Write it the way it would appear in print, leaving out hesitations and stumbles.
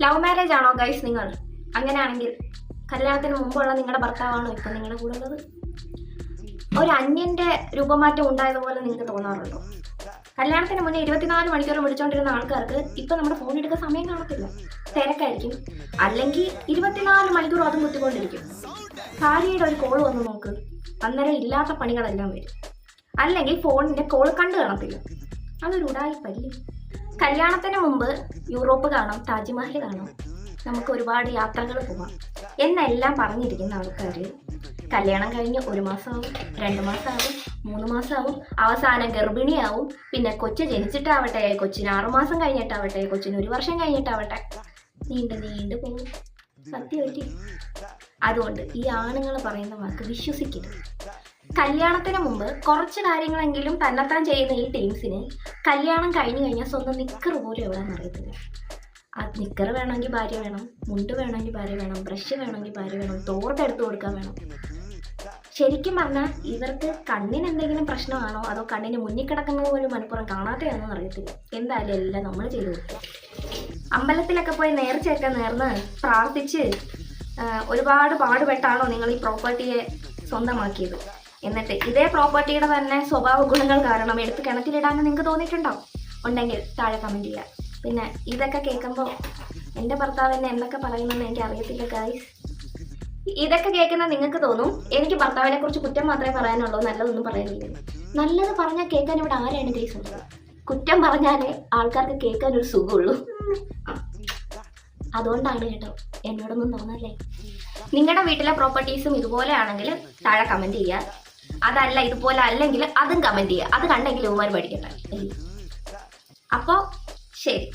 Love marriage ആണോ guys നിങ്ങൾ? അങ്ങനെയാണെങ്കിൽ കല്യാണത്തിന് മുമ്പുള്ള നിങ്ങളുടെ ഭർത്താവാണോ ഇപ്പം നിങ്ങളുടെ കൂടെ ഉള്ളത്? ഒരു അന്യന്റെ രൂപമാറ്റം ഉണ്ടായതുപോലെ നിങ്ങൾക്ക് തോന്നാറുണ്ടോ? കല്യാണത്തിന് മുന്നേ 24 മണിക്കൂർ വിളിച്ചോണ്ടിരുന്ന ആൾക്കാർക്ക് ഇപ്പൊ നമ്മുടെ ഫോൺ എടുക്കാൻ സമയം കാണത്തില്ല, തിരക്കായിരിക്കും. അല്ലെങ്കിൽ 24 മണിക്കൂർ അതും കുത്തിക്കൊണ്ടിരിക്കും. ഭാര്യയുടെ ഒരു കോൾ വന്ന് നോക്ക്, അന്നേരം ഇല്ലാത്ത പണികളെല്ലാം വരും. അല്ലെങ്കിൽ ഫോണിന്റെ കോൾ കണ്ടു കാണത്തില്ല. അതൊരു ഉടായിപ്പല്ലേ. കല്യാണത്തിന് മുമ്പ് യൂറോപ്പ് കാണാം, താജ്മഹൽ കാണാം, നമുക്ക് ഒരുപാട് യാത്രകൾ പോവാം എന്നെല്ലാം പറഞ്ഞിരിക്കുന്ന ആൾക്കാർ കല്യാണം കഴിഞ്ഞ് 1 മാസമാവും, 2 മാസമാവും, 3 മാസമാവും, അവസാനം ഗർഭിണിയാവും. പിന്നെ കൊച്ചു ജനിച്ചിട്ടാവട്ടെ, കൊച്ചിന് 6 മാസം കഴിഞ്ഞിട്ടാവട്ടെ, കൊച്ചിന് 1 വർഷം കഴിഞ്ഞിട്ടാവട്ടെ, നീണ്ടു പോകും. സത്യമല്ലേ? അതുകൊണ്ട് ഈ ആണുങ്ങൾ പറയുന്ന വാക്ക് വിശ്വസിക്കരുത്. കല്യാണത്തിന് മുമ്പ് കുറച്ച് കാര്യങ്ങളെങ്കിലും തന്നെത്താൻ ചെയ്യുന്ന ഈ ടീംസിന് കല്യാണം കഴിഞ്ഞു കഴിഞ്ഞാൽ സ്വന്തം നിക്കർ പോലും എവിടെയാണെന്ന് അറിയത്തില്ല. ആ നിക്കർ വേണമെങ്കിൽ ഭാര്യ വേണം, മുണ്ട് വേണമെങ്കിൽ ഭാര്യ വേണം, ബ്രഷ് വേണമെങ്കിൽ ഭാര്യ വേണം, തോർത്തെടുത്ത് കൊടുക്കാൻ വേണം. ശരിക്കും പറഞ്ഞാൽ ഇവർക്ക് കണ്ണിന് എന്തെങ്കിലും പ്രശ്നമാണോ അതോ കണ്ണിന് മുന്നിൽ കിടക്കുന്നത് പോലും മനപ്പുറം കാണാത്തയാണെന്ന് അറിയത്തില്ല. എന്തായാലും എല്ലാം നമ്മൾ ചെയ്തു കൊടുക്കുക. അമ്പലത്തിലൊക്കെ പോയി നേർച്ചയൊക്കെ നേർന്ന് പ്രാർത്ഥിച്ച് ഒരുപാട് പാടുപെട്ടാണോ നിങ്ങൾ ഈ പ്രോപ്പർട്ടിയെ സ്വന്തമാക്കിയത്? എന്നിട്ട് ഇതേ പ്രോപ്പർട്ടിയുടെ തന്നെ സ്വഭാവ ഗുണങ്ങൾ കാരണം എടുത്ത് കിണറ്റിലിടാന്ന് നിങ്ങൾക്ക് തോന്നിയിട്ടുണ്ടാവും. ഉണ്ടെങ്കിൽ താഴെ കമൻറ്റ് ചെയ്യുക. പിന്നെ ഇതൊക്കെ കേൾക്കുമ്പോൾ എൻ്റെ ഭർത്താവ് എന്നെ എന്തൊക്കെ പറയുന്നെന്ന് എനിക്ക് അറിയത്തില്ല ഗൈസ്. ഇതൊക്കെ കേൾക്കുന്ന നിങ്ങൾക്ക് തോന്നും എനിക്ക് ഭർത്താവിനെ കുറിച്ച് കുറ്റം മാത്രമേ പറയാനുള്ളൂ, നല്ലതൊന്നും പറയുന്നില്ല. നല്ലത് പറഞ്ഞാൽ കേൾക്കാൻ ഇവിടെ ആരാണ് ഗൈസ് ഉള്ളത്? കുറ്റം പറഞ്ഞാലേ ആൾക്കാർക്ക് കേൾക്കാൻ ഒരു സുഖമുള്ളൂ. അതുകൊണ്ടാണ് കേട്ടോ, എന്നോടൊന്നും തോന്നല്ലേ. നിങ്ങളുടെ വീട്ടിലെ പ്രോപ്പർട്ടീസും ഇതുപോലെ ആണെങ്കിൽ താഴെ കമൻറ്റ് ചെയ്യുക. അതല്ല ഇതുപോലെ അല്ലെങ്കിൽ അതും കമൻറ്റ് ചെയ്യുക. അത് കണ്ടെങ്കിൽ ഉമ്മാർ പഠിക്കട്ടെ. അപ്പോൾ ശരി.